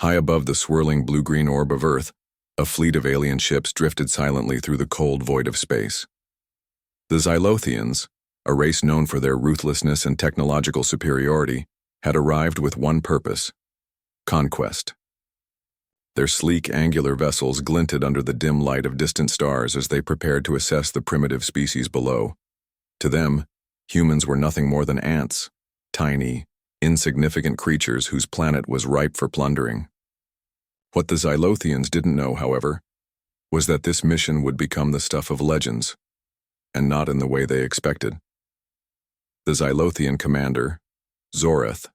High above the swirling blue-green orb of Earth, a fleet of alien ships drifted silently through the cold void of space. The Xylothians, a race known for their ruthlessness and technological superiority, had arrived with one purpose: conquest. Their sleek, angular vessels glinted under the dim light of distant stars as they prepared to assess the primitive species below. To them, humans were nothing more than ants, tiny, insignificant creatures whose planet was ripe for plundering. What the Xylothians didn't know, however, was that this mission would become the stuff of legends, and not in the way they expected. The Xylothian commander, Zorath,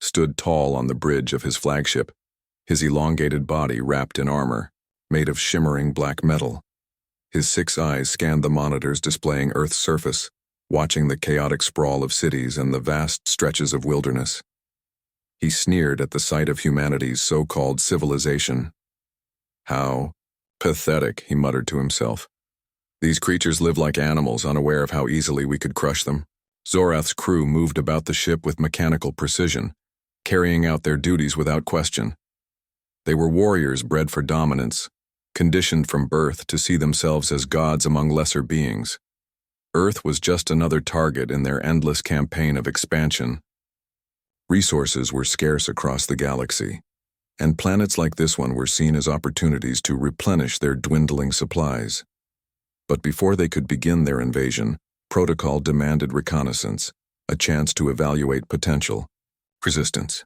stood tall on the bridge of his flagship, his elongated body wrapped in armor, made of shimmering black metal. His 6 eyes scanned the monitors displaying Earth's surface, watching the chaotic sprawl of cities and the vast stretches of wilderness. He sneered at the sight of humanity's so-called civilization. How pathetic, he muttered to himself. These creatures live like animals, unaware of how easily we could crush them. Zorath's crew moved about the ship with mechanical precision, carrying out their duties without question. They were warriors bred for dominance, conditioned from birth to see themselves as gods among lesser beings. Earth was just another target in their endless campaign of expansion. Resources were scarce across the galaxy, and planets like this one were seen as opportunities to replenish their dwindling supplies. But before they could begin their invasion, protocol demanded reconnaissance, a chance to evaluate potential resistance.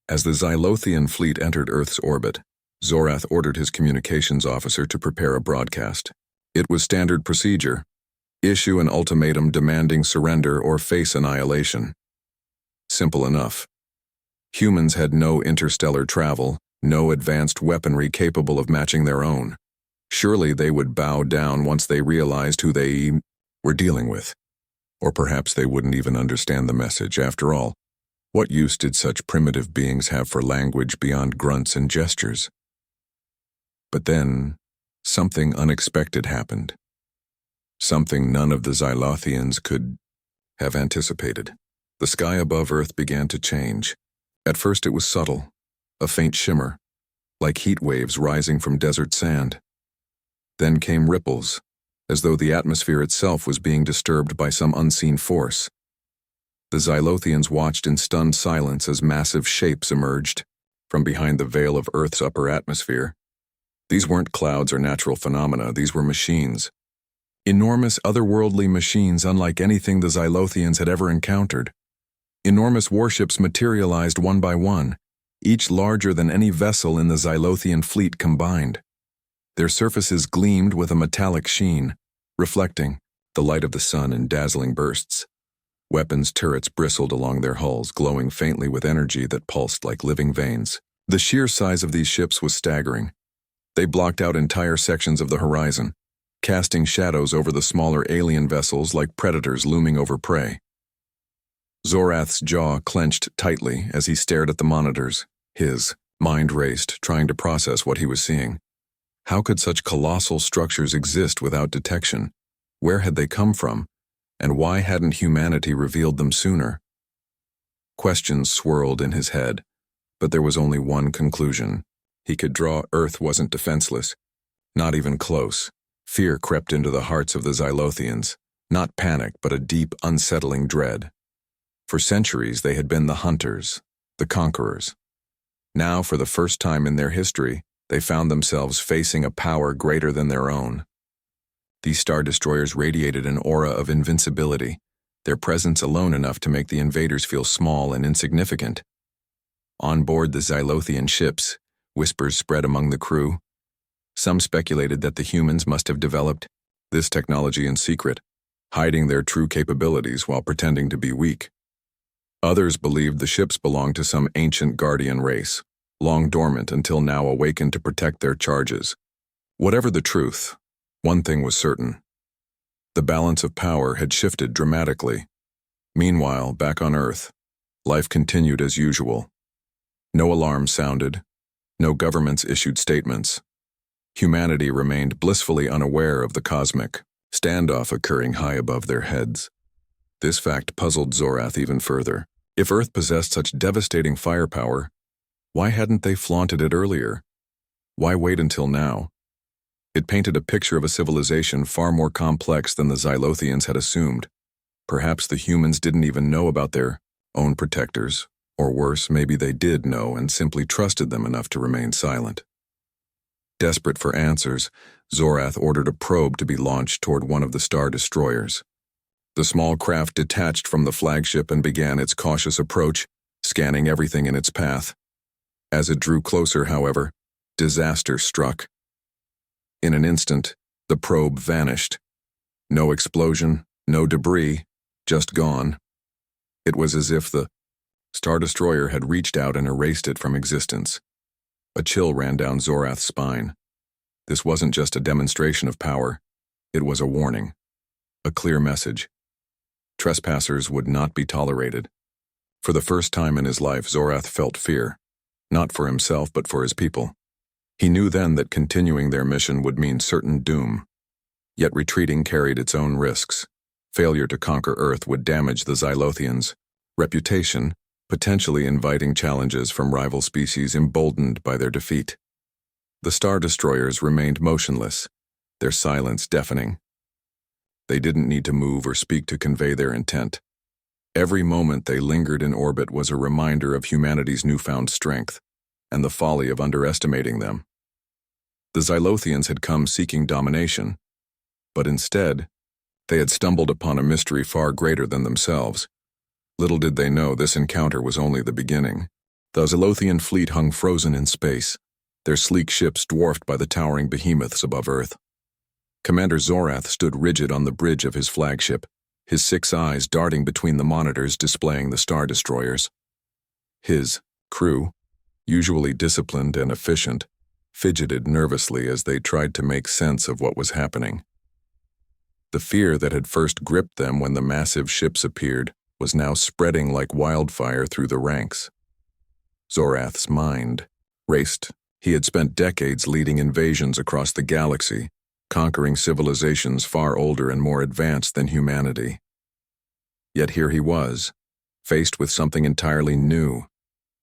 As the Xylothian fleet entered Earth's orbit, Zorath ordered his communications officer to prepare a broadcast. It was standard procedure: issue an ultimatum demanding surrender or face annihilation. Simple enough. Humans had no interstellar travel, no advanced weaponry capable of matching their own. Surely they would bow down once they realized who they were dealing with. Or perhaps they wouldn't even understand the message. After all, what use did such primitive beings have for language beyond grunts and gestures? But then, something unexpected happened. Something none of the Xylothians could have anticipated. The sky above Earth began to change. At first it was subtle, a faint shimmer, like heat waves rising from desert sand. Then came ripples, as though the atmosphere itself was being disturbed by some unseen force. The Xylothians watched in stunned silence as massive shapes emerged from behind the veil of Earth's upper atmosphere. These weren't clouds or natural phenomena, these were machines. Enormous otherworldly machines unlike anything the Xylothians had ever encountered. Enormous warships materialized one by one, each larger than any vessel in the Xylothian fleet combined. Their surfaces gleamed with a metallic sheen, reflecting the light of the sun in dazzling bursts. Weapons turrets bristled along their hulls, glowing faintly with energy that pulsed like living veins. The sheer size of these ships was staggering. They blocked out entire sections of the horizon, casting shadows over the smaller alien vessels like predators looming over prey. Zorath's jaw clenched tightly as he stared at the monitors. His mind raced, trying to process what he was seeing. How could such colossal structures exist without detection? Where had they come from? And why hadn't humanity revealed them sooner? Questions swirled in his head, but there was only one conclusion. He could draw Earth wasn't defenseless, not even close. Fear crept into the hearts of the Xylothians, not panic but a deep, unsettling dread. For centuries they had been the hunters, the conquerors. Now, for the first time in their history, they found themselves facing a power greater than their own. These star destroyers radiated an aura of invincibility, their presence alone enough to make the invaders feel small and insignificant. On board the Xylothian ships, whispers spread among the crew. Some speculated that the humans must have developed this technology in secret, hiding their true capabilities while pretending to be weak. Others believed the ships belonged to some ancient guardian race, long dormant until now awakened to protect their charges. Whatever the truth, one thing was certain. The balance of power had shifted dramatically. Meanwhile, back on Earth, life continued as usual. No alarms sounded. No governments issued statements. Humanity remained blissfully unaware of the cosmic standoff occurring high above their heads. This fact puzzled Zorath even further. If Earth possessed such devastating firepower, Why hadn't they flaunted it earlier? Why wait until now? It painted a picture of a civilization far more complex than the Xylothians had assumed. Perhaps the humans didn't even know about their own protectors, or worse, maybe they did know and simply trusted them enough to remain silent. Desperate for answers, Zorath ordered a probe to be launched toward one of the Star Destroyers. The small craft detached from the flagship and began its cautious approach, scanning everything in its path. As it drew closer, however, disaster struck. In an instant, the probe vanished. No explosion, no debris, just gone. It was as if the Star Destroyer had reached out and erased it from existence. A chill ran down Zorath's spine. This wasn't just a demonstration of power, it was a warning. A clear message. Trespassers would not be tolerated. For the first time in his life, Zorath felt fear, not for himself but for his people. He knew then that continuing their mission would mean certain doom. Yet retreating carried its own risks. Failure to conquer Earth would damage the Xylothians' reputation, potentially inviting challenges from rival species emboldened by their defeat. The Star Destroyers remained motionless, their silence deafening. They didn't need to move or speak to convey their intent. Every moment they lingered in orbit was a reminder of humanity's newfound strength, and the folly of underestimating them. The Xylothians had come seeking domination, but instead, they had stumbled upon a mystery far greater than themselves. Little did they know this encounter was only the beginning. The Xylothian fleet hung frozen in space, their sleek ships dwarfed by the towering behemoths above Earth. Commander Zorath stood rigid on the bridge of his flagship, his 6 eyes darting between the monitors displaying the Star Destroyers. His crew, usually disciplined and efficient, fidgeted nervously as they tried to make sense of what was happening. The fear that had first gripped them when the massive ships appeared was now spreading like wildfire through the ranks. Zorath's mind raced. He had spent decades leading invasions across the galaxy, conquering civilizations far older and more advanced than humanity. Yet here he was, faced with something entirely new,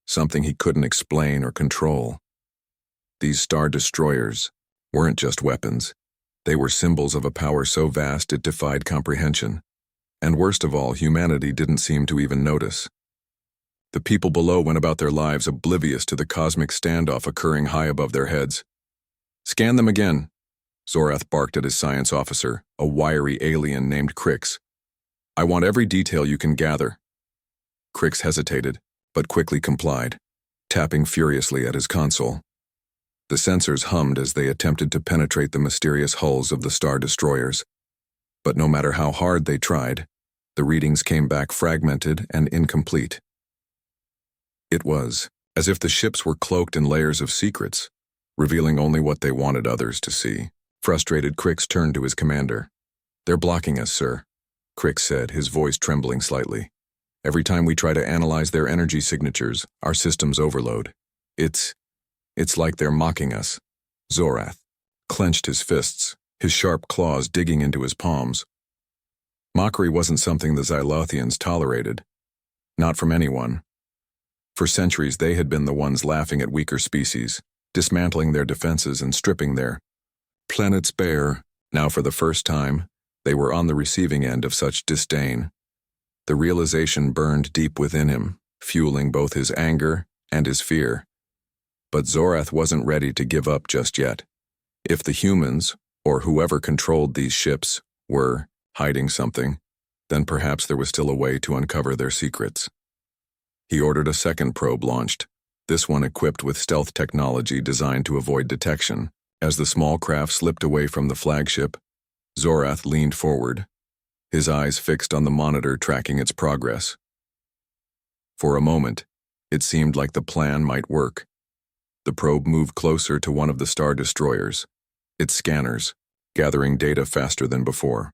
something he couldn't explain or control. These Star Destroyers weren't just weapons. They were symbols of a power so vast it defied comprehension. And worst of all, humanity didn't seem to even notice. The people below went about their lives oblivious to the cosmic standoff occurring high above their heads. "Scan them again," Zorath barked at his science officer, a wiry alien named Crix. "I want every detail you can gather." Crix hesitated, but quickly complied, tapping furiously at his console. The sensors hummed as they attempted to penetrate the mysterious hulls of the Star Destroyers. But no matter how hard they tried, the readings came back fragmented and incomplete. It was as if the ships were cloaked in layers of secrets, revealing only what they wanted others to see. Frustrated, Crix turned to his commander. "They're blocking us, sir," Crix said, his voice trembling slightly. "Every time we try to analyze their energy signatures, our systems overload. It's like they're mocking us." Zorath clenched his fists, his sharp claws digging into his palms. Mockery wasn't something the Xylothians tolerated. Not from anyone. For centuries they had been the ones laughing at weaker species, dismantling their defenses and stripping their planets bare. Now for the first time, they were on the receiving end of such disdain. The realization burned deep within him, fueling both his anger and his fear. But Zorath wasn't ready to give up just yet. If the humans, or whoever controlled these ships, were hiding something, then perhaps there was still a way to uncover their secrets. He ordered a second probe launched, this one equipped with stealth technology designed to avoid detection. As the small craft slipped away from the flagship, Zorath leaned forward, his eyes fixed on the monitor tracking its progress. For a moment, it seemed like the plan might work. The probe moved closer to one of the Star Destroyers, its scanners, gathering data faster than before.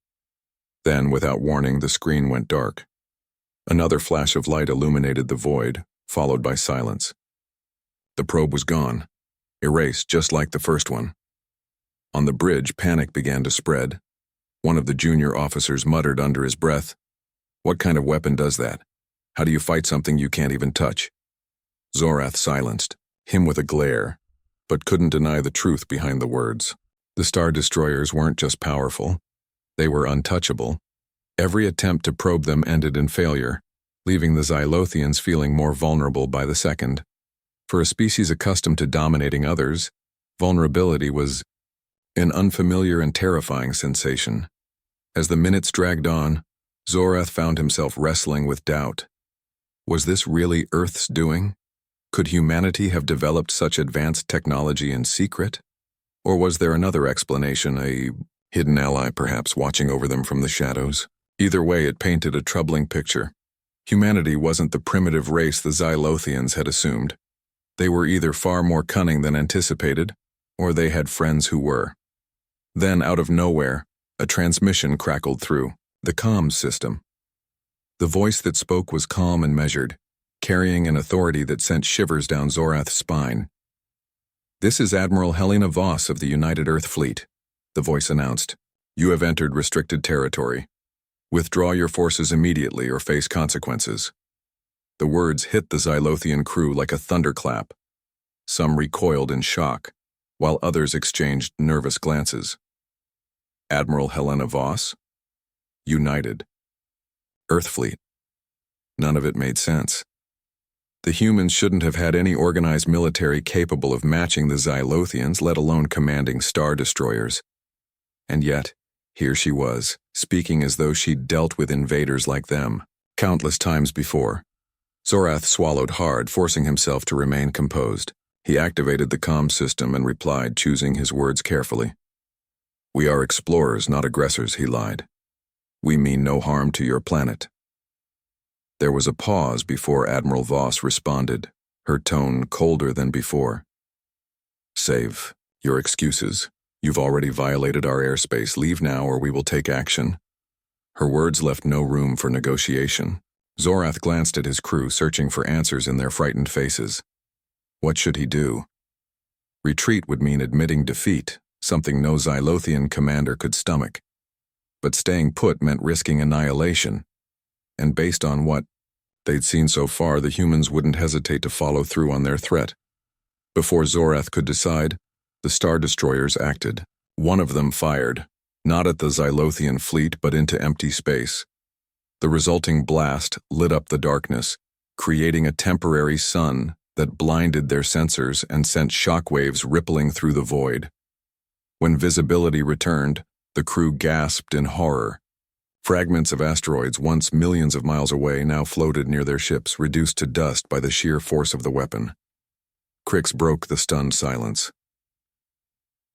Then, without warning, the screen went dark. Another flash of light illuminated the void, followed by silence. The probe was gone, erased just like the first one. On the bridge, panic began to spread. One of the junior officers muttered under his breath, "What kind of weapon does that? How do you fight something you can't even touch?" Zorath silenced, him with a glare, but couldn't deny the truth behind the words. The Star Destroyers weren't just powerful, they were untouchable. Every attempt to probe them ended in failure, leaving the Xylothians feeling more vulnerable by the second. For a species accustomed to dominating others, vulnerability was an unfamiliar and terrifying sensation. As the minutes dragged on, Zorath found himself wrestling with doubt. Was this really Earth's doing? Could humanity have developed such advanced technology in secret? Or was there another explanation, a hidden ally perhaps watching over them from the shadows? Either way, it painted a troubling picture. Humanity wasn't the primitive race the Xylothians had assumed. They were either far more cunning than anticipated, or they had friends who were. Then, out of nowhere, a transmission crackled through, the comms system. The voice that spoke was calm and measured, carrying an authority that sent shivers down Zorath's spine. "This is Admiral Helena Voss of the United Earth Fleet," the voice announced. "You have entered restricted territory. Withdraw your forces immediately or face consequences." The words hit the Xylothian crew like a thunderclap. Some recoiled in shock, while others exchanged nervous glances. Admiral Helena Voss? United. Earth Fleet. None of it made sense. The humans shouldn't have had any organized military capable of matching the Xylothians, let alone commanding Star Destroyers. And yet, here she was, speaking as though she'd dealt with invaders like them, countless times before. Zorath swallowed hard, forcing himself to remain composed. He activated the comm system and replied, choosing his words carefully. "We are explorers, not aggressors," he lied. "We mean no harm to your planet." There was a pause before Admiral Voss responded, her tone colder than before. "Save your excuses. You've already violated our airspace. Leave now or we will take action." Her words left no room for negotiation. Zorath glanced at his crew, searching for answers in their frightened faces. What should he do? Retreat would mean admitting defeat, something no Xylothian commander could stomach. But staying put meant risking annihilation. And based on what they'd seen so far, the humans wouldn't hesitate to follow through on their threat. Before Zorath could decide, the Star Destroyers acted. One of them fired, not at the Xylothian fleet but into empty space. The resulting blast lit up the darkness, creating a temporary sun that blinded their sensors and sent shockwaves rippling through the void. When visibility returned, the crew gasped in horror. Fragments of asteroids once millions of miles away now floated near their ships, reduced to dust by the sheer force of the weapon. Crix broke the stunned silence.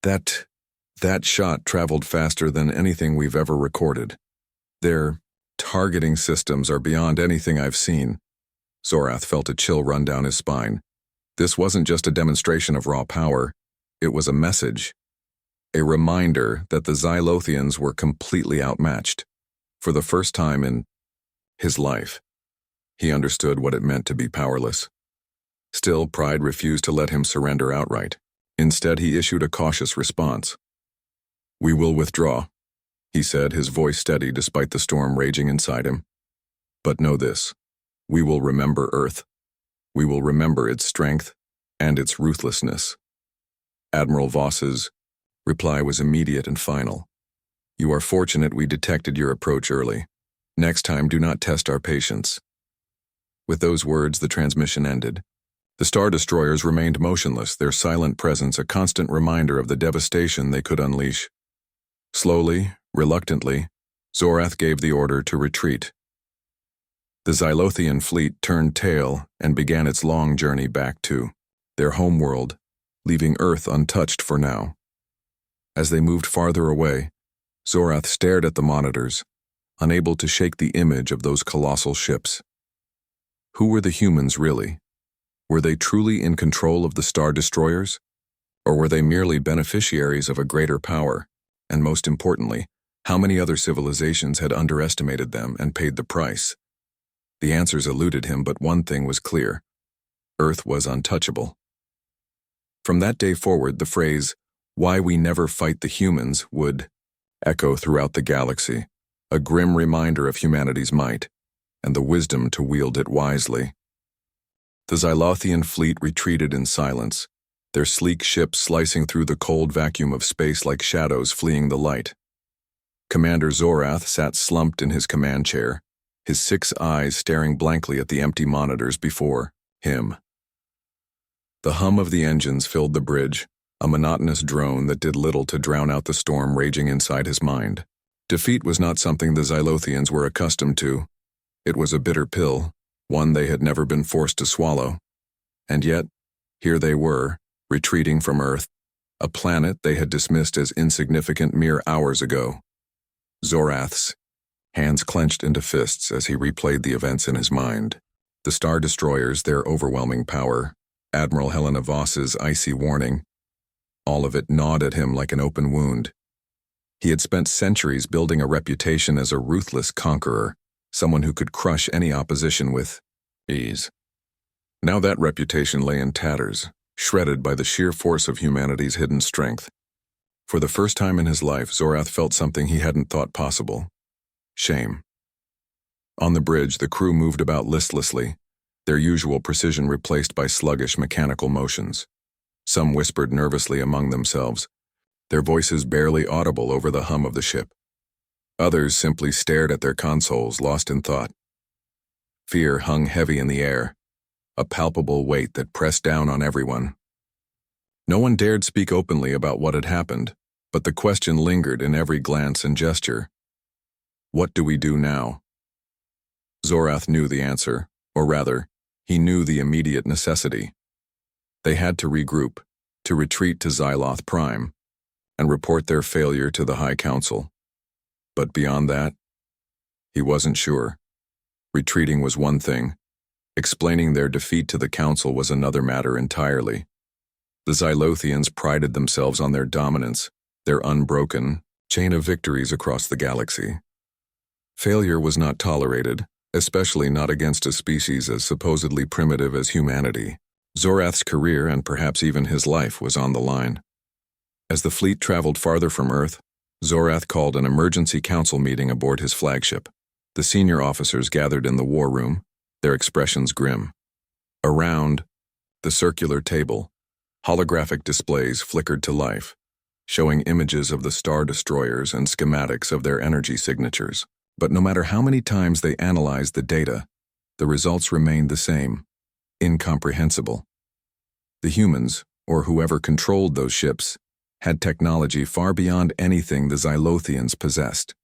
That shot traveled faster than anything we've ever recorded. Their targeting systems are beyond anything I've seen. Zorath felt a chill run down his spine. This wasn't just a demonstration of raw power, it was a message. A reminder that the Xylothians were completely outmatched. For the first time in his life, he understood what it meant to be powerless. Still, pride refused to let him surrender outright. Instead, he issued a cautious response. "We will withdraw," he said, his voice steady despite the storm raging inside him. "But know this, we will remember Earth. We will remember its strength and its ruthlessness." Admiral Voss's reply was immediate and final. "You are fortunate we detected your approach early. Next time, do not test our patience." With those words, the transmission ended. The Star Destroyers remained motionless, their silent presence a constant reminder of the devastation they could unleash. Slowly, reluctantly, Zorath gave the order to retreat. The Xylothian fleet turned tail and began its long journey back to their homeworld, leaving Earth untouched for now. As they moved farther away, Zorath stared at the monitors, unable to shake the image of those colossal ships. Who were the humans really? Were they truly in control of the Star Destroyers? Or were they merely beneficiaries of a greater power? And most importantly, how many other civilizations had underestimated them and paid the price? The answers eluded him, but one thing was clear. Earth was untouchable. From that day forward, the phrase, "Why we never fight the humans," would echo throughout the galaxy, a grim reminder of humanity's might and the wisdom to wield it wisely. The Xylothian fleet retreated in silence, their sleek ships slicing through the cold vacuum of space like shadows fleeing the light. Commander Zorath sat slumped in his command chair, his 6 eyes staring blankly at the empty monitors before him. The hum of the engines filled the bridge, a monotonous drone that did little to drown out the storm raging inside his mind. Defeat was not something the Xylothians were accustomed to. It was a bitter pill, one they had never been forced to swallow. And yet, here they were, retreating from Earth, a planet they had dismissed as insignificant mere hours ago. Zorath's hands clenched into fists as he replayed the events in his mind. The Star Destroyers, their overwhelming power, Admiral Helena Voss's icy warning, all of it gnawed at him like an open wound. He had spent centuries building a reputation as a ruthless conqueror, someone who could crush any opposition with ease. Now that reputation lay in tatters, shredded by the sheer force of humanity's hidden strength. For the first time in his life, Zorath felt something he hadn't thought possible: shame. On the bridge, the crew moved about listlessly, their usual precision replaced by sluggish mechanical motions. Some whispered nervously among themselves, their voices barely audible over the hum of the ship. Others simply stared at their consoles, lost in thought. Fear hung heavy in the air, a palpable weight that pressed down on everyone. No one dared speak openly about what had happened, but the question lingered in every glance and gesture. What do we do now? Zorath knew the answer, or rather, he knew the immediate necessity. They had to regroup, to retreat to Xyloth Prime, and report their failure to the High Council. But beyond that, he wasn't sure. Retreating was one thing. Explaining their defeat to the Council was another matter entirely. The Xylothians prided themselves on their dominance, their unbroken chain of victories across the galaxy. Failure was not tolerated, especially not against a species as supposedly primitive as humanity. Zorath's career and perhaps even his life was on the line. As the fleet traveled farther from Earth, Zorath called an emergency council meeting aboard his flagship. The senior officers gathered in the war room, their expressions grim. Around the circular table, holographic displays flickered to life, showing images of the Star Destroyers and schematics of their energy signatures. But no matter how many times they analyzed the data, the results remained the same: incomprehensible. The humans, or whoever controlled those ships, had technology far beyond anything the Xylothians possessed.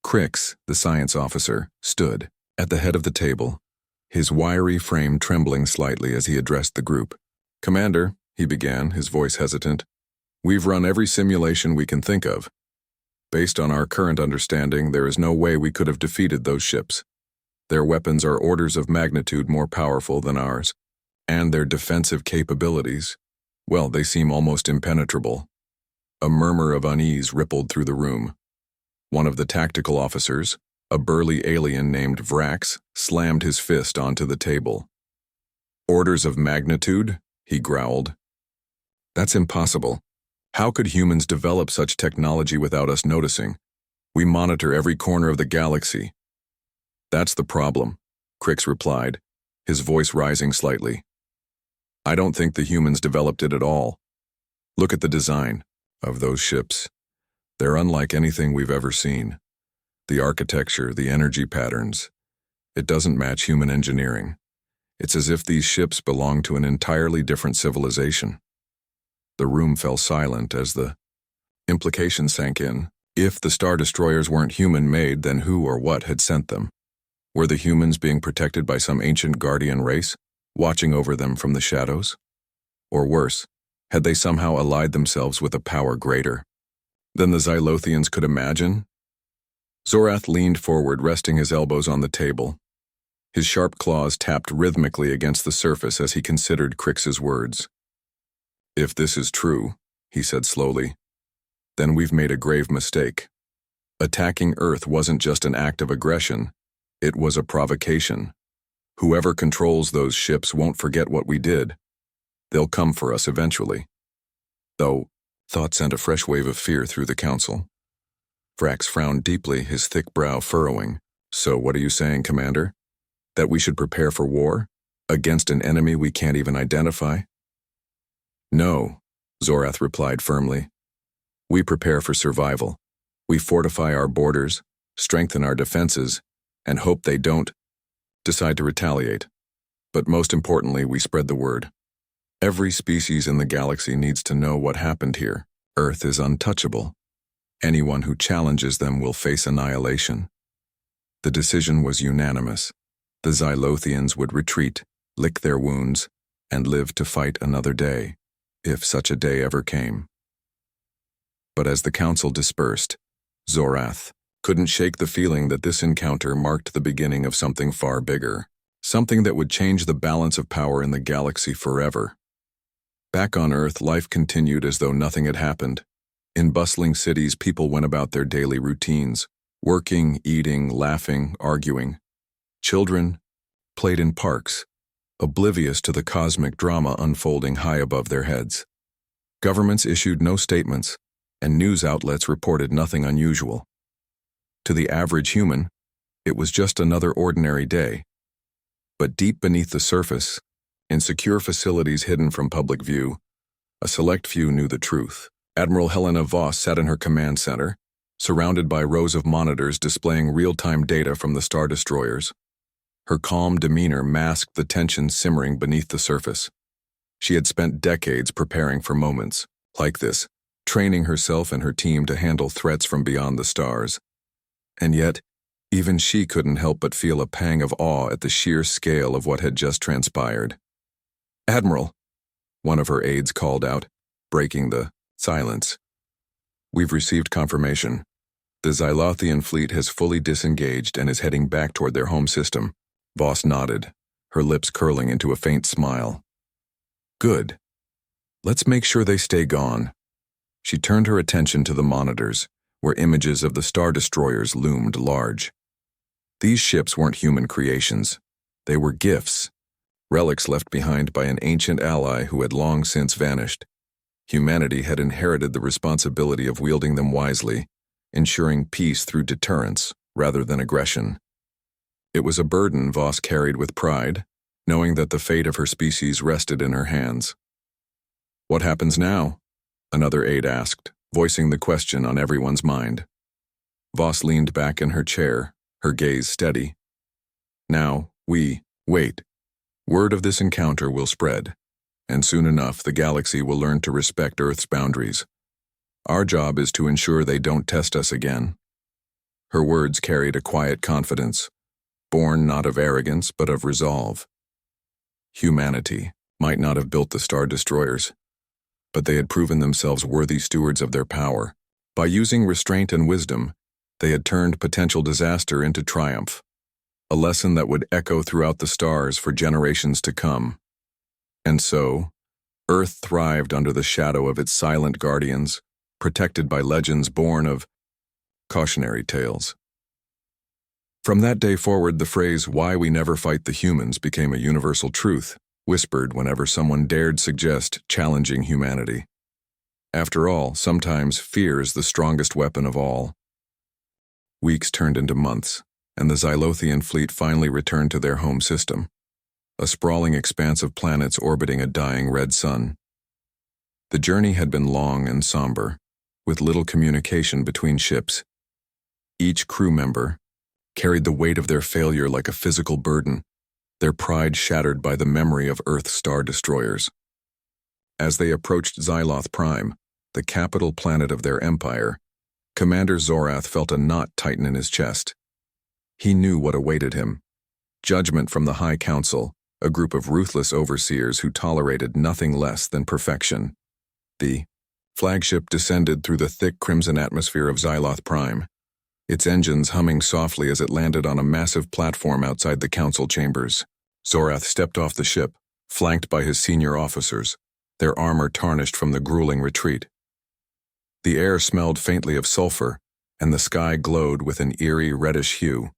Crix, the science officer, stood at the head of the table, his wiry frame trembling slightly as he addressed the group. "Commander," he began, his voice hesitant, "we've run every simulation we can think of. Based on our current understanding, there is no way we could have defeated those ships. Their weapons are orders of magnitude more powerful than ours, and their defensive capabilities, well, they seem almost impenetrable." A murmur of unease rippled through the room. One of the tactical officers, a burly alien named Vrax, slammed his fist onto the table. "Orders of magnitude?" he growled. "That's impossible. How could humans develop such technology without us noticing? We monitor every corner of the galaxy." "That's the problem," Crix replied, his voice rising slightly. "I don't think the humans developed it at all. Look at the design of those ships. They're unlike anything we've ever seen. The architecture, the energy patterns, it doesn't match human engineering. It's as if these ships belong to an entirely different civilization." The room fell silent as the implication sank in. If the Star Destroyers weren't human-made, then who or what had sent them? Were the humans being protected by some ancient guardian race, watching over them from the shadows? Or worse, had they somehow allied themselves with a power greater than the Xylothians could imagine? Zorath leaned forward, resting his elbows on the table. His sharp claws tapped rhythmically against the surface as he considered Crix's words. "If this is true," he said slowly, "then we've made a grave mistake. Attacking Earth wasn't just an act of aggression, it was a provocation. Whoever controls those ships won't forget what we did. They'll come for us eventually." Though, thought sent a fresh wave of fear through the council. Vrax frowned deeply, his thick brow furrowing. "So what are you saying, Commander? That we should prepare for war? Against an enemy we can't even identify? No, Zorath replied firmly. We prepare for survival. We fortify our borders, strengthen our defenses, and hope they don't decide to retaliate. But most importantly, we spread the word. Every species in the galaxy needs to know what happened here. Earth is untouchable. Anyone who challenges them will face annihilation. The decision was unanimous. The Xylothians would retreat, lick their wounds, and live to fight another day, if such a day ever came. But as the council dispersed, Zorath couldn't shake the feeling that this encounter marked the beginning of something far bigger, something that would change the balance of power in the galaxy forever. Back on Earth, life continued as though nothing had happened. In bustling cities, people went about their daily routines, working, eating, laughing, arguing. Children played in parks, oblivious to the cosmic drama unfolding high above their heads. Governments issued no statements, and news outlets reported nothing unusual. To the average human, it was just another ordinary day. But deep beneath the surface, in secure facilities hidden from public view, a select few knew the truth. Admiral Helena Voss sat in her command center, surrounded by rows of monitors displaying real-time data from the Star Destroyers. Her calm demeanor masked the tension simmering beneath the surface. She had spent decades preparing for moments like this, training herself and her team to handle threats from beyond the stars. And yet, even she couldn't help but feel a pang of awe at the sheer scale of what had just transpired. "Admiral," one of her aides called out, breaking the silence. "We've received confirmation. The Xylothian fleet has fully disengaged and is heading back toward their home system." Voss nodded, her lips curling into a faint smile. "Good. Let's make sure they stay gone." She turned her attention to the monitors, where images of the Star Destroyers loomed large. These ships weren't human creations. They were gifts, relics left behind by an ancient ally who had long since vanished. Humanity had inherited the responsibility of wielding them wisely, ensuring peace through deterrence rather than aggression. It was a burden Voss carried with pride, knowing that the fate of her species rested in her hands. "What happens now?" another aide asked, voicing the question on everyone's mind. Voss leaned back in her chair, her gaze steady. "Now, we wait. Word of this encounter will spread, and soon enough the galaxy will learn to respect Earth's boundaries. Our job is to ensure they don't test us again." Her words carried a quiet confidence, born not of arrogance but of resolve. Humanity might not have built the Star Destroyers, but they had proven themselves worthy stewards of their power. By using restraint and wisdom, they had turned potential disaster into triumph, a lesson that would echo throughout the stars for generations to come. And so, Earth thrived under the shadow of its silent guardians, protected by legends born of cautionary tales. From that day forward, the phrase, "Why we never fight the humans," became a universal truth, whispered whenever someone dared suggest challenging humanity. After all, sometimes fear is the strongest weapon of all. Weeks turned into months, and the Xylothian fleet finally returned to their home system, a sprawling expanse of planets orbiting a dying red sun. The journey had been long and somber, with little communication between ships. Each crew member carried the weight of their failure like a physical burden, their pride shattered by the memory of Earth's Star Destroyers. As they approached Xyloth Prime, the capital planet of their empire, Commander Zorath felt a knot tighten in his chest. He knew what awaited him: judgment from the High Council, a group of ruthless overseers who tolerated nothing less than perfection. The flagship descended through the thick crimson atmosphere of Xyloth Prime, its engines humming softly as it landed on a massive platform outside the council chambers. Zorath stepped off the ship, flanked by his senior officers, their armor tarnished from the grueling retreat. The air smelled faintly of sulfur, and the sky glowed with an eerie reddish hue.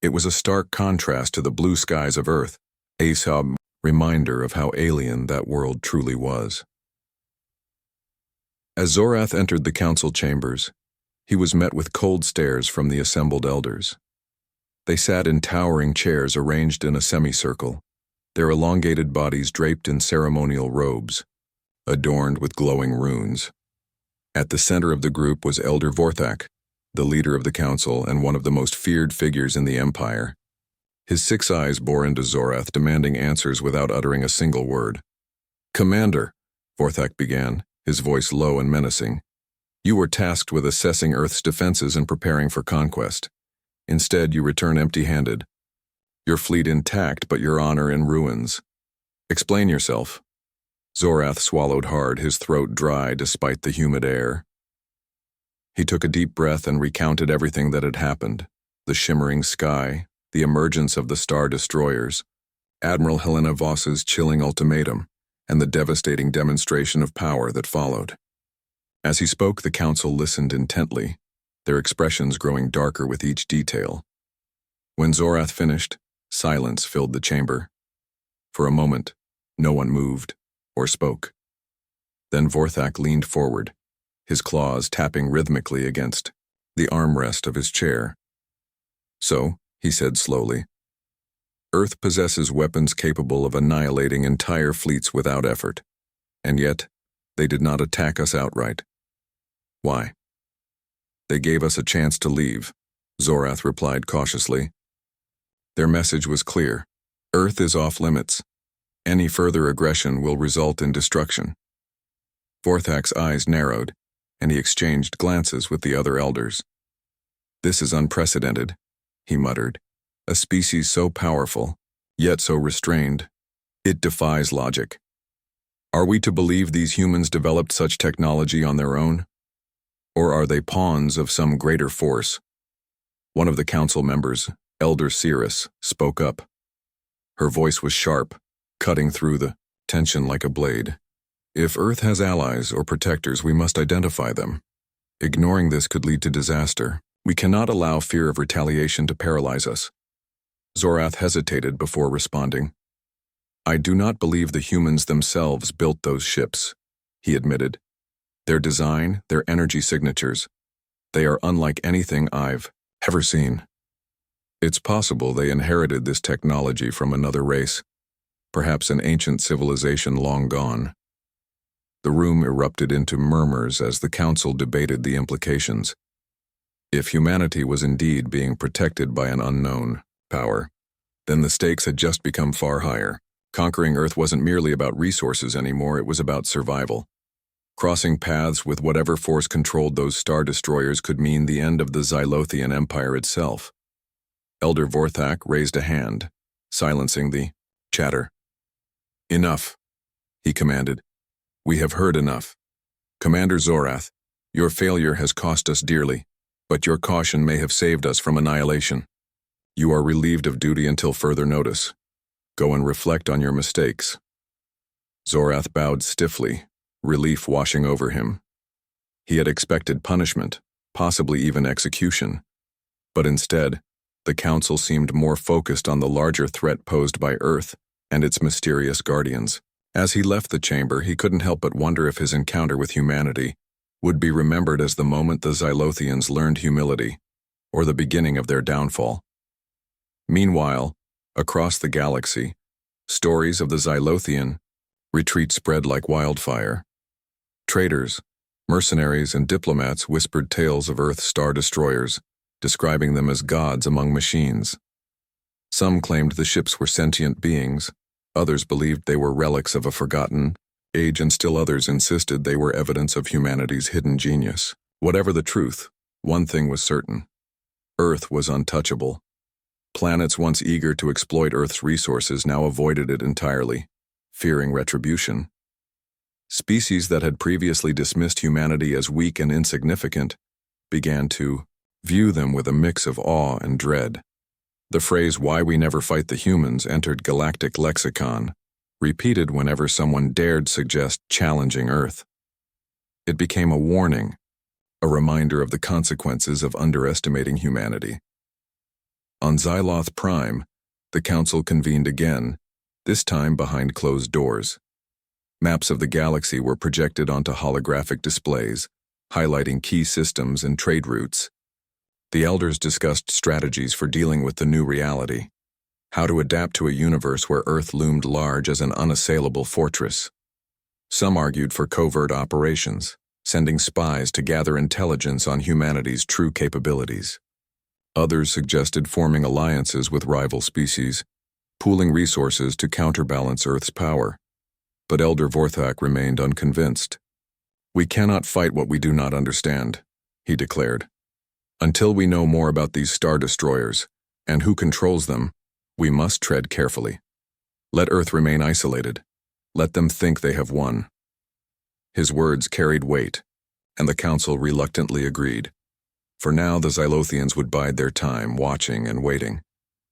It was a stark contrast to the blue skies of Earth, a reminder of how alien that world truly was. As Zorath entered the council chambers, he was met with cold stares from the assembled elders. They sat in towering chairs arranged in a semicircle, their elongated bodies draped in ceremonial robes, adorned with glowing runes. At the center of the group was Elder Vorthak, the leader of the council and one of the most feared figures in the Empire. His 6 eyes bore into Zorath, demanding answers without uttering a single word. "Commander," Vorthak began, his voice low and menacing, "you were tasked with assessing Earth's defenses and preparing for conquest. Instead, you return empty-handed. Your fleet intact, but your honor in ruins. Explain yourself." Zorath swallowed hard, his throat dry despite the humid air. He took a deep breath and recounted everything that had happened: the shimmering sky, the emergence of the Star Destroyers, Admiral Helena Voss's chilling ultimatum, and the devastating demonstration of power that followed. As he spoke, the council listened intently, their expressions growing darker with each detail. When Zorath finished, silence filled the chamber. For a moment, no one moved or spoke. Then Vorthak leaned forward, his claws tapping rhythmically against the armrest of his chair. "So," he said slowly, "Earth possesses weapons capable of annihilating entire fleets without effort, and yet they did not attack us outright. Why?" "They gave us a chance to leave," Zorath replied cautiously. "Their message was clear. Earth is off limits. Any further aggression will result in destruction." Vorthak's eyes narrowed, and he exchanged glances with the other elders. "This is unprecedented," he muttered. "A species so powerful, yet so restrained. It defies logic. Are we to believe these humans developed such technology on their own? Or are they pawns of some greater force?" One of the council members, Elder Cirrus, spoke up. Her voice was sharp, cutting through the tension like a blade. "If Earth has allies or protectors, we must identify them. Ignoring this could lead to disaster. We cannot allow fear of retaliation to paralyze us." Zorath hesitated before responding. "I do not believe the humans themselves built those ships," he admitted. "Their design, their energy signatures, they are unlike anything I've ever seen. It's possible they inherited this technology from another race, perhaps an ancient civilization long gone." The room erupted into murmurs as the council debated the implications. If humanity was indeed being protected by an unknown power, then the stakes had just become far higher. Conquering Earth wasn't merely about resources anymore, it was about survival. Crossing paths with whatever force controlled those Star Destroyers could mean the end of the Xylothian Empire itself. Elder Vorthak raised a hand, silencing the chatter. "Enough," he commanded. "We have heard enough. Commander Zorath, your failure has cost us dearly, but your caution may have saved us from annihilation. You are relieved of duty until further notice. Go and reflect on your mistakes." Zorath bowed stiffly, relief washing over him. He had expected punishment, possibly even execution. But instead, the council seemed more focused on the larger threat posed by Earth and its mysterious guardians. As he left the chamber, he couldn't help but wonder if his encounter with humanity would be remembered as the moment the Xylothians learned humility, or the beginning of their downfall. Meanwhile, across the galaxy, stories of the Xylothian retreat spread like wildfire. Traders, mercenaries, and diplomats whispered tales of Earth's Star Destroyers, describing them as gods among machines. Some claimed the ships were sentient beings, others believed they were relics of a forgotten age, and still others insisted they were evidence of humanity's hidden genius. Whatever the truth, one thing was certain: Earth was untouchable. Planets once eager to exploit Earth's resources now avoided it entirely, fearing retribution. Species that had previously dismissed humanity as weak and insignificant began to view them with a mix of awe and dread. The phrase "why we never fight the humans" entered galactic lexicon, repeated whenever someone dared suggest challenging Earth. It became a warning, a reminder of the consequences of underestimating humanity. On Xyloth Prime, the council convened again, this time behind closed doors. Maps of the galaxy were projected onto holographic displays, highlighting key systems and trade routes. The elders discussed strategies for dealing with the new reality. how to adapt to a universe where Earth loomed large as an unassailable fortress. Some argued for covert operations, sending spies to gather intelligence on humanity's true capabilities. Others suggested forming alliances with rival species, pooling resources to counterbalance Earth's power. But Elder Vorthak remained unconvinced. "We cannot fight what we do not understand," he declared. "Until we know more about these star destroyers, and who controls them, we must tread carefully. Let Earth remain isolated. Let them think they have won." His words carried weight, and the Council reluctantly agreed. For now, the Xylothians would bide their time, watching and waiting.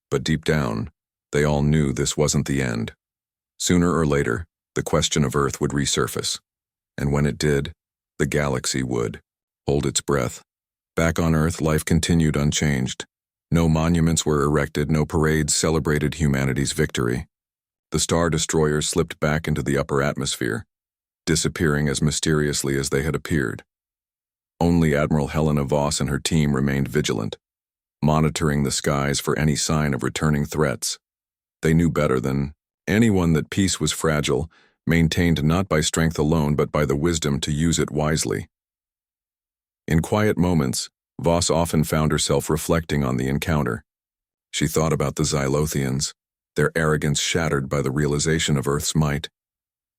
But deep down, they all knew this wasn't the end. Sooner or later, the question of Earth would resurface. And when it did, the galaxy would hold its breath. Back on Earth, life continued unchanged. No monuments were erected, no parades celebrated humanity's victory. The star destroyers slipped back into the upper atmosphere, disappearing as mysteriously as they had appeared. Only Admiral Helena Voss and her team remained vigilant, monitoring the skies for any sign of returning threats. They knew better than anyone that peace was fragile, maintained not by strength alone but by the wisdom to use it wisely. In quiet moments, Voss often found herself reflecting on the encounter. She thought about the Xylothians, their arrogance shattered by the realization of Earth's might.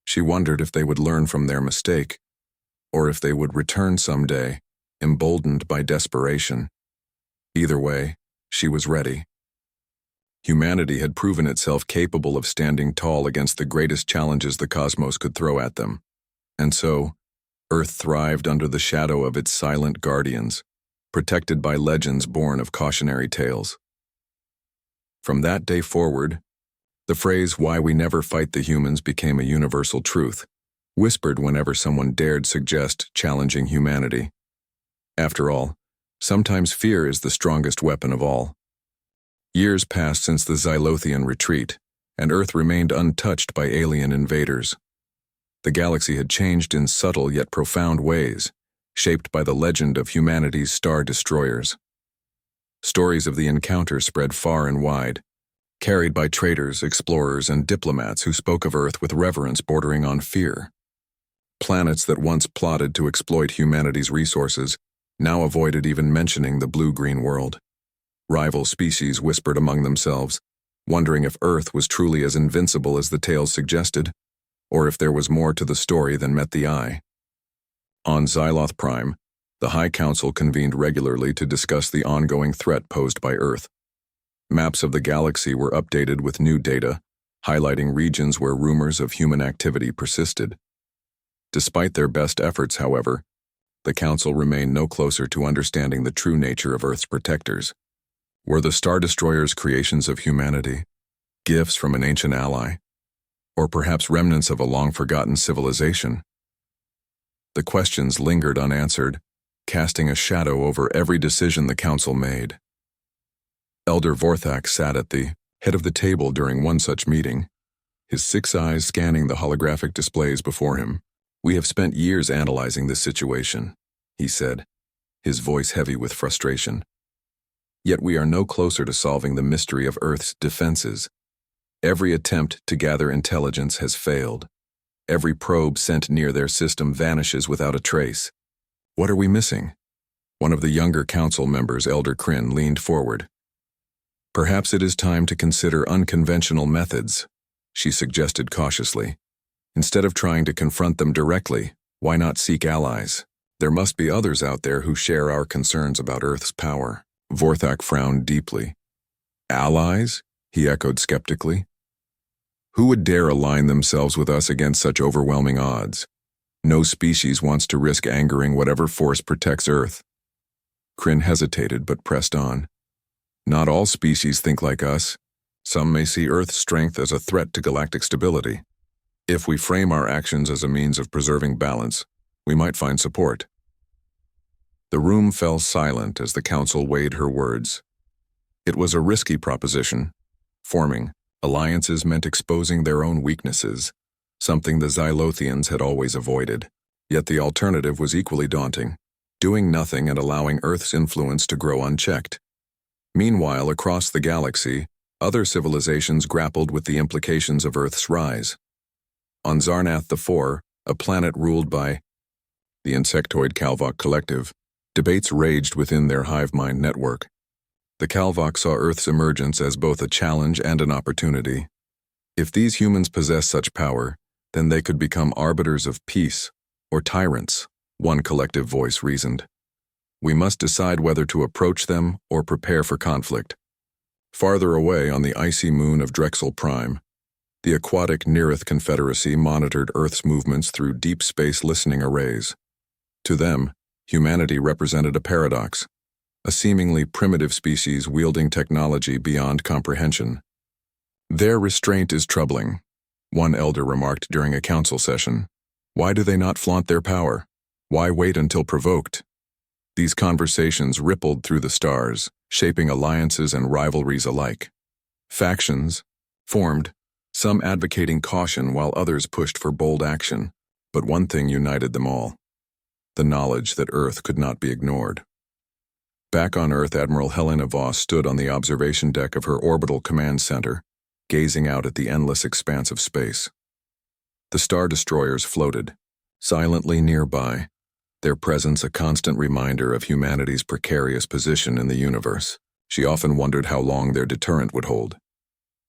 She wondered if they would learn from their mistake, or if they would return someday, emboldened by desperation. Either way, she was ready. Humanity had proven itself capable of standing tall against the greatest challenges the cosmos could throw at them. And so, Earth thrived under the shadow of its silent guardians, protected by legends born of cautionary tales. From that day forward, the phrase, "Why we never fight the humans," became a universal truth, whispered whenever someone dared suggest challenging humanity. After all, sometimes fear is the strongest weapon of all. Years passed since the Xylothian retreat, and Earth remained untouched by alien invaders. The galaxy had changed in subtle yet profound ways, shaped by the legend of humanity's star destroyers. Stories of the encounter spread far and wide, carried by traders, explorers, and diplomats who spoke of Earth with reverence bordering on fear. Planets that once plotted to exploit humanity's resources now avoided even mentioning the blue-green world. Rival species whispered among themselves, wondering if Earth was truly as invincible as the tales suggested, or if there was more to the story than met the eye. On Xyloth Prime, the High Council convened regularly to discuss the ongoing threat posed by Earth. Maps of the galaxy were updated with new data, highlighting regions where rumors of human activity persisted. Despite their best efforts, however, the Council remained no closer to understanding the true nature of Earth's protectors. Were the Star Destroyers creations of humanity, gifts from an ancient ally, or perhaps remnants of a long-forgotten civilization? The questions lingered unanswered, casting a shadow over every decision the Council made. Elder Vorthak sat at the head of the table during one such meeting, his 6 eyes scanning the holographic displays before him. "We have spent years analyzing this situation," he said, his voice heavy with frustration. "Yet we are no closer to solving the mystery of Earth's defenses. Every attempt to gather intelligence has failed. Every probe sent near their system vanishes without a trace. What are we missing?" One of the younger council members, Elder Kryn, leaned forward. "Perhaps it is time to consider unconventional methods," she suggested cautiously. "Instead of trying to confront them directly, why not seek allies? There must be others out there who share our concerns about Earth's power." Vorthak frowned deeply. "Allies?" he echoed skeptically. "Who would dare align themselves with us against such overwhelming odds? No species wants to risk angering whatever force protects Earth." Kryn hesitated but pressed on. "Not all species think like us. Some may see Earth's strength as a threat to galactic stability. If we frame our actions as a means of preserving balance, we might find support." The room fell silent as the Council weighed her words. It was a risky proposition. Forming alliances meant exposing their own weaknesses, something the Xylothians had always avoided. Yet the alternative was equally daunting, doing nothing and allowing Earth's influence to grow unchecked. Meanwhile, across the galaxy, Other civilizations grappled with the implications of Earth's rise. On Zarnath IV, a planet ruled by the insectoid Kalvok collective, debates raged within their hive mind network. The Kalvok saw Earth's emergence as both a challenge and an opportunity. If these humans possess such power, then they could become arbiters of peace, or tyrants, one collective voice reasoned. We must decide whether to approach them or prepare for conflict. Farther away on the icy moon of Drexel Prime, the aquatic Nearith Confederacy monitored Earth's movements through deep space listening arrays. To them, humanity represented a paradox, a seemingly primitive species wielding technology beyond comprehension. Their restraint is troubling, one elder remarked during a council session. Why do they not flaunt their power? Why wait until provoked? These conversations rippled through the stars, shaping alliances and rivalries alike. Factions formed, some advocating caution while others pushed for bold action, but one thing united them all: the knowledge that Earth could not be ignored. Back on Earth, Admiral Helena Voss stood on the observation deck of her orbital command center, gazing out at the endless expanse of space. The star destroyers floated, silently nearby, their presence a constant reminder of humanity's precarious position in the universe. She often wondered how long their deterrent would hold.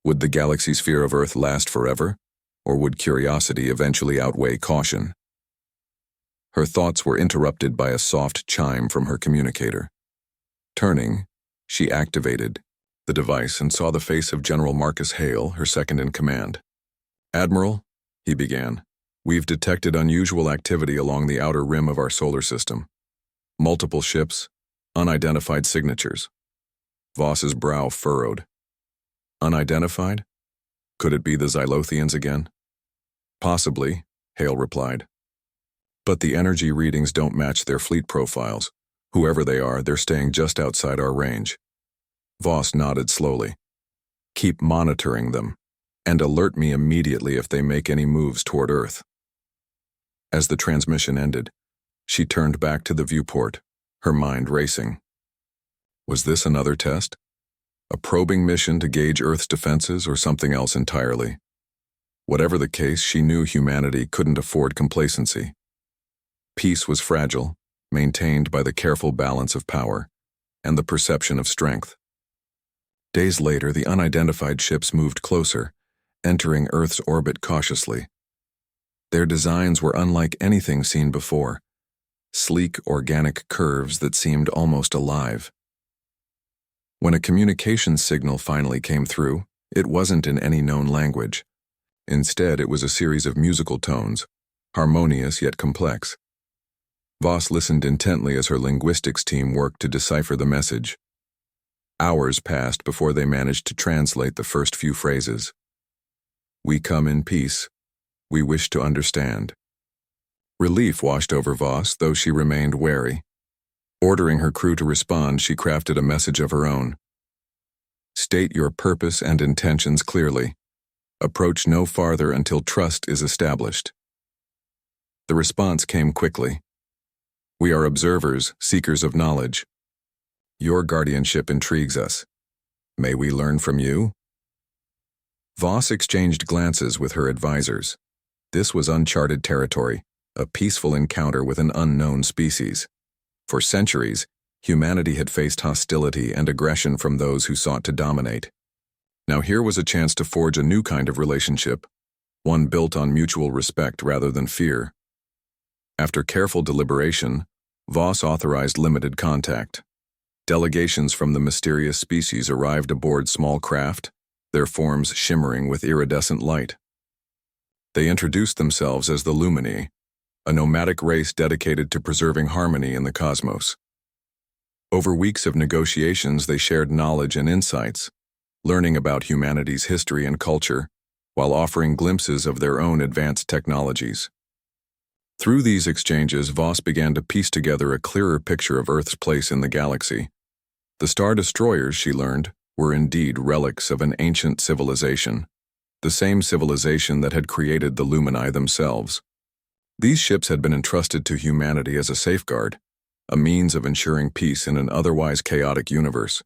Would the galaxy's fear of Earth last forever, or would curiosity eventually outweigh caution? Her thoughts were interrupted by a soft chime from her communicator. Turning, she activated the device and saw the face of General Marcus Hale, her second in command. "Admiral," he began, "we've detected unusual activity along the outer rim of our solar system. Multiple ships, unidentified signatures." Voss's brow furrowed. Unidentified? Could it be the Xylothians again? "Possibly," Hale replied. "But the energy readings don't match their fleet profiles. Whoever they are, they're staying just outside our range." Voss nodded slowly. "Keep monitoring them, and alert me immediately if they make any moves toward Earth." As the transmission ended, she turned back to the viewport, her mind racing. Was this another test? A probing mission to gauge Earth's defenses, or something else entirely? Whatever the case, she knew humanity couldn't afford complacency. Peace was fragile, maintained by the careful balance of power and the perception of strength. Days later, the unidentified ships moved closer, entering Earth's orbit cautiously. Their designs were unlike anything seen before, sleek, organic curves that seemed almost alive. When a communication signal finally came through, it wasn't in any known language. Instead, it was a series of musical tones, harmonious yet complex. Voss listened intently as her linguistics team worked to decipher the message. Hours passed before they managed to translate the first few phrases. "We come in peace. We wish to understand." Relief washed over Voss, though she remained wary. Ordering her crew to respond, she crafted a message of her own. "State your purpose and intentions clearly. Approach no farther until trust is established." The response came quickly. "We are observers, seekers of knowledge. Your guardianship intrigues us. May we learn from you?" Voss exchanged glances with her advisors. This was uncharted territory, a peaceful encounter with an unknown species. For centuries, humanity had faced hostility and aggression from those who sought to dominate. Now here was a chance to forge a new kind of relationship, one built on mutual respect rather than fear. After careful deliberation, Voss authorized limited contact. Delegations from the mysterious species arrived aboard small craft, their forms shimmering with iridescent light. They introduced themselves as the Lumini, a nomadic race dedicated to preserving harmony in the cosmos. Over weeks of negotiations, they shared knowledge and insights, learning about humanity's history and culture, while offering glimpses of their own advanced technologies. Through these exchanges, Voss began to piece together a clearer picture of Earth's place in the galaxy. The Star Destroyers, she learned, were indeed relics of an ancient civilization, the same civilization that had created the Lumini themselves. These ships had been entrusted to humanity as a safeguard, a means of ensuring peace in an otherwise chaotic universe.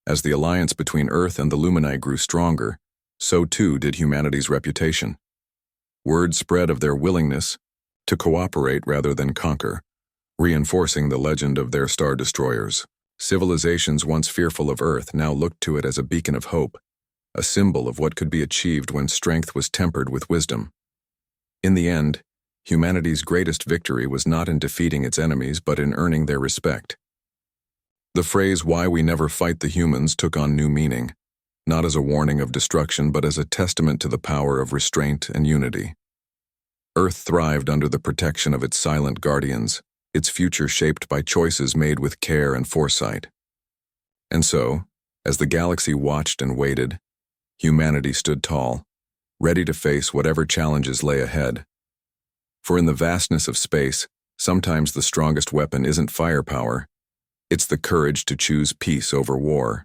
As the alliance between Earth and the Lumini grew stronger, so too did humanity's reputation. Word spread of their willingness to cooperate rather than conquer, reinforcing the legend of their star destroyers. Civilizations once fearful of Earth now looked to it as a beacon of hope, a symbol of what could be achieved when strength was tempered with wisdom. In the end, humanity's greatest victory was not in defeating its enemies but in earning their respect. The phrase "why we never fight the humans" took on new meaning, not as a warning of destruction but as a testament to the power of restraint and unity. Earth thrived under the protection of its silent guardians, its future shaped by choices made with care and foresight. And so, as the galaxy watched and waited, humanity stood tall, ready to face whatever challenges lay ahead. For in the vastness of space, sometimes the strongest weapon isn't firepower, it's the courage to choose peace over war.